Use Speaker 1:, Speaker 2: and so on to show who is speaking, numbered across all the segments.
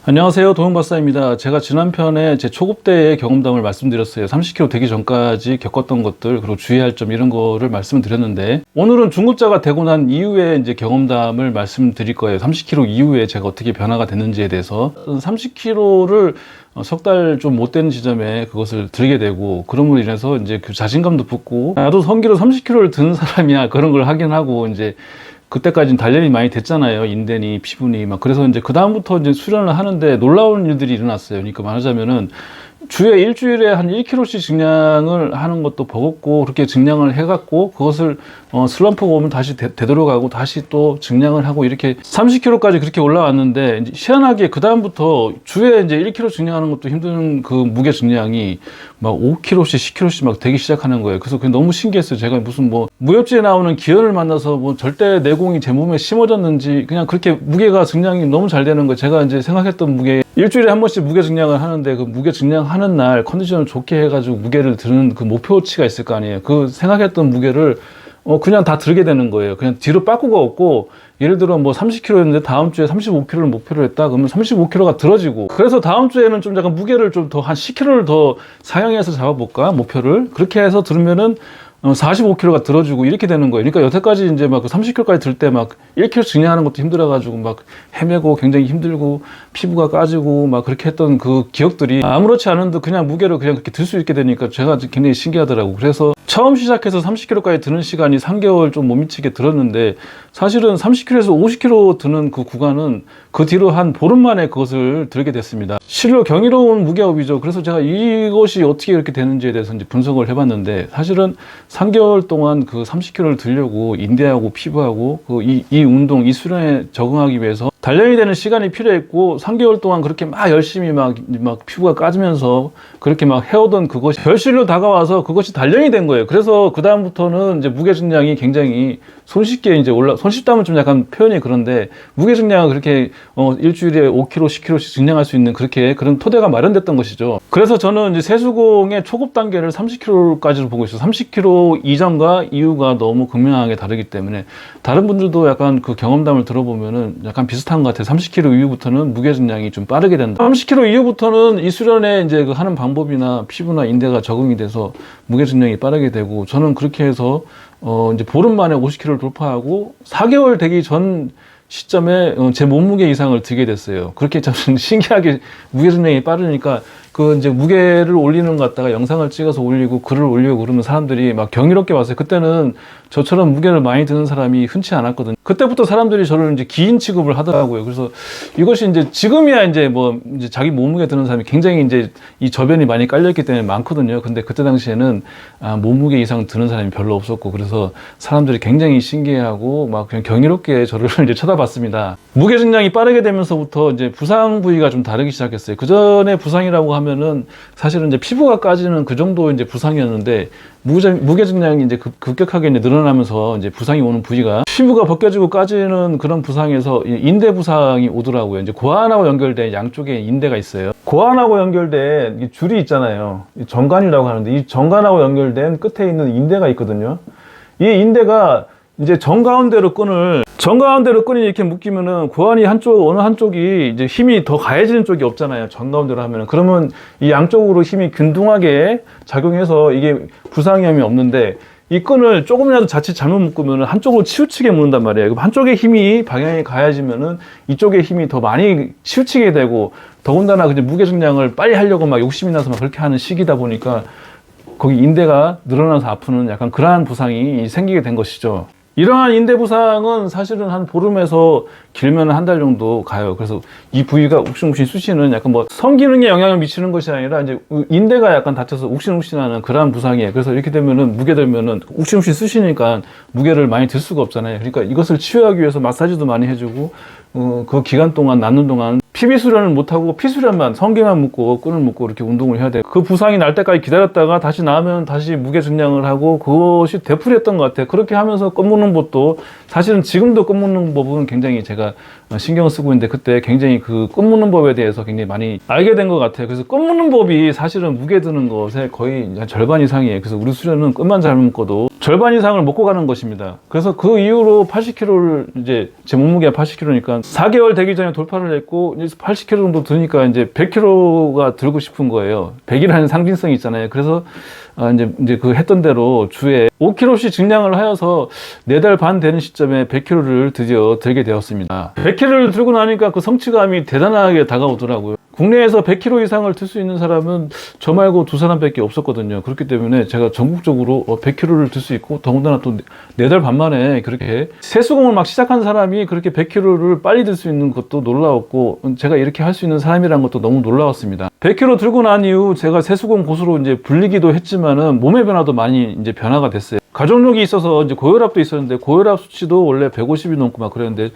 Speaker 1: 안녕하세요. 도영박사입니다. 제가 지난 편에 제 초급 때의 경험담을 말씀드렸어요. 30km 되기 전까지 겪었던 것들, 그리고 주의할 점 이런 거를 말씀드렸는데, 오늘은 중급자가 되고 난 이후에 이제 경험담을 말씀드릴 거예요. 30km 이후에 제가 어떻게 변화가 됐는지에 대해서. 30km를 석 달 좀 못 되는 지점에 그것을 들게 되고, 그럼으로 인해서 이제 그 자신감도 붙고, 나도 성기로 30km를 든 사람이야. 그런 걸 하긴 하고, 이제 그때까지는 단련이 많이 됐잖아요. 인대니 피부니 막. 그래서 이제 그 다음부터 이제 수련을 하는데 놀라운 일들이 일어났어요. 그러니까 말하자면은 주에 일주일에 한 1kg씩 증량을 하는 것도 버겁고, 그렇게 증량을 해갖고 그것을 슬럼프가 오면 다시 되돌아가고 다시 또 증량을 하고, 이렇게 30kg까지 그렇게 올라왔는데, 이제 희한하게 그 다음부터 주에 이제 1kg 증량하는 것도 힘든 그 무게 증량이 막 5kg씩 10kg씩 막 되기 시작하는 거예요. 그래서 그게 너무 신기했어요. 제가 무슨 뭐 무협지에 나오는 기현을 만나서 뭐 절대 내공이 제 몸에 심어졌는지, 그냥 그렇게 무게가 증량이 너무 잘 되는 거예요. 제가 이제 생각했던 무게, 일주일에 한 번씩 무게 증량을 하는데, 그 무게 증량하는 날 컨디션을 좋게 해가지고 무게를 드는 그 목표치가 있을 거 아니에요. 그 생각했던 무게를 그냥 다 들게 되는 거예요. 그냥 뒤로 빠꾸가 없고, 예를 들어 뭐 30kg였는데 다음 주에 35kg를 목표로 했다 그러면 35kg가 들어지고, 그래서 다음 주에는 좀 약간 무게를 좀 더 한 10kg를 더 상향해서 잡아볼까, 목표를 그렇게 해서 들으면은 45kg가 들어주고, 이렇게 되는 거예요. 그러니까 여태까지 이제 막 30kg까지 들 때 막 1kg 증량하는 것도 힘들어가지고 막 헤매고 굉장히 힘들고 피부가 까지고 막 그렇게 했던 그 기억들이 아무렇지 않은데 그냥 무게를 그냥 그렇게 들 수 있게 되니까 제가 굉장히 신기하더라고. 그래서 처음 시작해서 30kg까지 드는 시간이 3개월 좀 못 미치게 들었는데, 사실은 30kg에서 50kg 드는 그 구간은 그 뒤로 한 보름 만에 그것을 들게 됐습니다. 실로 경이로운 무게업이죠. 그래서 제가 이것이 어떻게 이렇게 되는지에 대해서 이제 분석을 해봤는데, 사실은 3개월 동안 그 30kg를 들려고 인대하고 피부하고 이 운동, 이 수련에 적응하기 위해서 단련이 되는 시간이 필요했고, 3개월 동안 그렇게 막 열심히 막 피부가 까지면서 그렇게 막 해오던 그것이 결실로 다가와서 그것이 단련이 된 거예요. 그래서 그 다음부터는 이제 무게 증량이 굉장히 손쉽게 이제 손쉽다면 좀 약간 표현이 그런데, 무게 증량을 그렇게 일주일에 5kg, 10kg씩 증량할 수 있는 그런 토대가 마련됐던 것이죠. 그래서 저는 이제 세수공의 초급 단계를 30kg까지로 보고 있어요. 30kg 이전과 이후가 너무 극명하게 다르기 때문에, 다른 분들도 약간 그 경험담을 들어보면은 약간 비슷한 것 같아요. 30kg 이후부터는 무게 증량이 좀 빠르게 된다. 30kg 이후부터는 이 수련에 이제 그 하는 방법이나 피부나 인대가 적응이 돼서 무게 증량이 빠르게 되고, 저는 그렇게 해서 이제 보름 만에 50kg를 돌파하고 4개월 되기 전 시점에 제 몸무게 이상을 들게 됐어요. 그렇게 저는 신기하게 무게 증량이 빠르니까, 그 이제 무게를 올리는 것 같다가 영상을 찍어서 올리고 글을 올리고 그러면 사람들이 막 경이롭게 봤어요. 그때는 저처럼 무게를 많이 드는 사람이 흔치 않았거든요. 그때부터 사람들이 저를 이제 기인 취급을 하더라고요. 그래서 이것이 이제 지금이야 이제 뭐 이제 자기 몸무게 드는 사람이 굉장히 이제 이 저변이 많이 깔려있기 때문에 많거든요. 근데 그때 당시에는 몸무게 이상 드는 사람이 별로 없었고, 그래서 사람들이 굉장히 신기해하고 막 그냥 경이롭게 저를 이제 쳐다봤습니다. 무게 증량이 빠르게 되면서부터 이제 부상 부위가 좀 다르기 시작했어요. 그 전에 부상이라고 하면은 사실은 이제 피부가 까지는 그 정도 이제 부상이었는데, 무게 증량이 이제 급격하게 이제 늘어나면서 이제 부상이 오는 부위가, 피부가 벗겨지고 까지는 그런 부상에서 인대 부상이 오더라고요. 이제 고환하고 연결된 양쪽에 인대가 있어요. 고환하고 연결된 이 줄이 있잖아요. 정관이라고 하는데, 이 정관하고 연결된 끝에 있는 인대가 있거든요. 이 인대가 이제 정가운데로 끈이 이렇게 묶이면은 고환이 어느 한쪽이 이제 힘이 더 가해지는 쪽이 없잖아요. 정가운데로 하면은. 그러면 이 양쪽으로 힘이 균등하게 작용해서 이게 부상염이 없는데, 이 끈을 조금이라도 자칫 잘못 묶으면은 한쪽으로 치우치게 묶는단 말이에요. 그럼 한쪽의 힘이 방향이 가해지면은 이쪽의 힘이 더 많이 치우치게 되고, 더군다나 그냥 무게 증량을 빨리 하려고 막 욕심이 나서 막 그렇게 하는 시기다 보니까 거기 인대가 늘어나서 아프는 약간 그러한 부상이 생기게 된 것이죠. 이러한 인대 부상은 사실은 한 보름에서 길면 한 달 정도 가요. 그래서 이 부위가 욱신욱신 쑤시는, 약간 뭐 성기능에 영향을 미치는 것이 아니라 이제 인대가 약간 다쳐서 욱신욱신하는 그러한 부상이에요. 그래서 이렇게 되면은 무게 들면은 욱신욱신 쑤시니까 무게를 많이 들 수가 없잖아요. 그러니까 이것을 치유하기 위해서 마사지도 많이 해주고, 그 기간 동안, 낫는 동안 피비 수련을 못하고 피수련만, 성기만 묶고 끈을 묶고 이렇게 운동을 해야 돼요. 그 부상이 날 때까지 기다렸다가 다시 나으면 다시 무게 증량을 하고, 그것이 되풀이했던 것 같아요. 그렇게 하면서 끈 묶는 법도, 사실은 지금도 끈 묶는 법은 굉장히 제가 신경을 쓰고 있는데, 그때 굉장히 그 끈 묶는 법에 대해서 굉장히 많이 알게 된 것 같아요. 그래서 끈 묶는 법이 사실은 무게 드는 것의 거의 한 절반 이상이에요. 그래서 우리 수련은 끈만 잘 묶어도 절반 이상을 먹고 가는 것입니다. 그래서 그 이후로 80kg를 이제 제 몸무게가 80kg니까 4개월 되기 전에 돌파를 했고 이제 80kg 정도 드니까 이제 100kg가 들고 싶은 거예요. 100이라는 상징성이 있잖아요. 그래서 이제 그 했던 대로 주에 5kg씩 증량을 하여서 4달 반 되는 시점에 100kg를 드디어 들게 되었습니다. 100kg를 들고 나니까 그 성취감이 대단하게 다가오더라고요. 국내에서 100kg 이상을 들 수 있는 사람은 저 말고 2사람밖에 없었거든요. 그렇기 때문에 제가 전국적으로 100kg를 들 수 있고 더군다나 또 4달 반 만에 그렇게 세수공을 막 시작한 사람이 그렇게 100kg를 빨리 들 수 있는 것도 놀라웠고 제가 이렇게 할 수 있는 사람이라는 것도 너무 놀라웠습니다. 100kg 들고 난 이후 제가 세수공 고수로 이제 불리기도 했지만은 몸의 변화도 많이 이제 변화가 됐어요. 가족력이 있어서 이제 고혈압도 있었는데 고혈압 수치도 원래 150이 넘고 막 그랬는데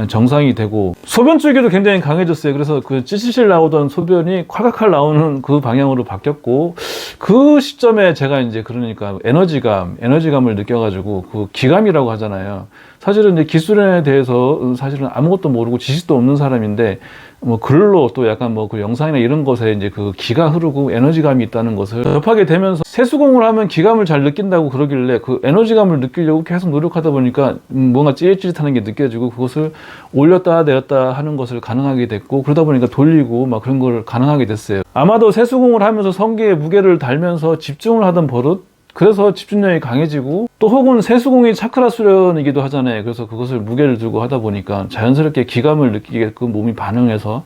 Speaker 1: 정상이 되고 소변 줄기도 굉장히 강해졌어요. 그래서 그 찌질질 나오던 소변이 콸콸콸 나오는 그 방향으로 바뀌었고 그 시점에 제가 이제 그러니까 에너지감을 느껴가지고 그 기감이라고 하잖아요. 사실은 이제 기술에 대해서 사실은 아무것도 모르고 지식도 없는 사람인데 뭐 글로 또 약간 뭐 그 영상이나 이런 것에 이제 그 기가 흐르고 에너지감이 있다는 것을 접하게 되면서 세수공을 하면 기감을 잘 느낀다고 그러길래 그 에너지감을 느끼려고 계속 노력하다 보니까 뭔가 찌릿찌릿하는 게 느껴지고 그것을 올렸다 내렸다 하는 것을 가능하게 됐고 그러다 보니까 돌리고 막 그런 걸 가능하게 됐어요. 아마도 세수공을 하면서 성게에 무게를 달면서 집중을 하던 버릇 그래서 집중력이 강해지고 또 혹은 세수공이 차크라 수련이기도 하잖아요. 그래서 그것을 무게를 들고 하다 보니까 자연스럽게 기감을 느끼게끔 몸이 반응해서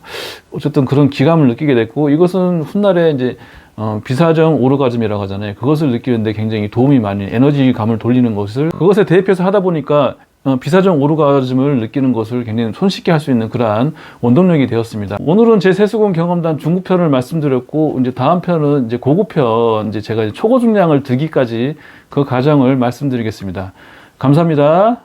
Speaker 1: 어쨌든 그런 기감을 느끼게 됐고 이것은 훗날에 이제 비사정 오르가즘이라고 하잖아요. 그것을 느끼는데 굉장히 도움이 많이 에너지감을 돌리는 것을 그것에 대입해서 하다 보니까 비사정 오르가즘을 느끼는 것을 굉장히 손쉽게 할 수 있는 그러한 원동력이 되었습니다. 오늘은 제 세수공 경험담 중급편을 말씀드렸고 이제 다음 편은 이제 고급편 이제 제가 초고 중량을 들기까지 그 과정을 말씀드리겠습니다. 감사합니다.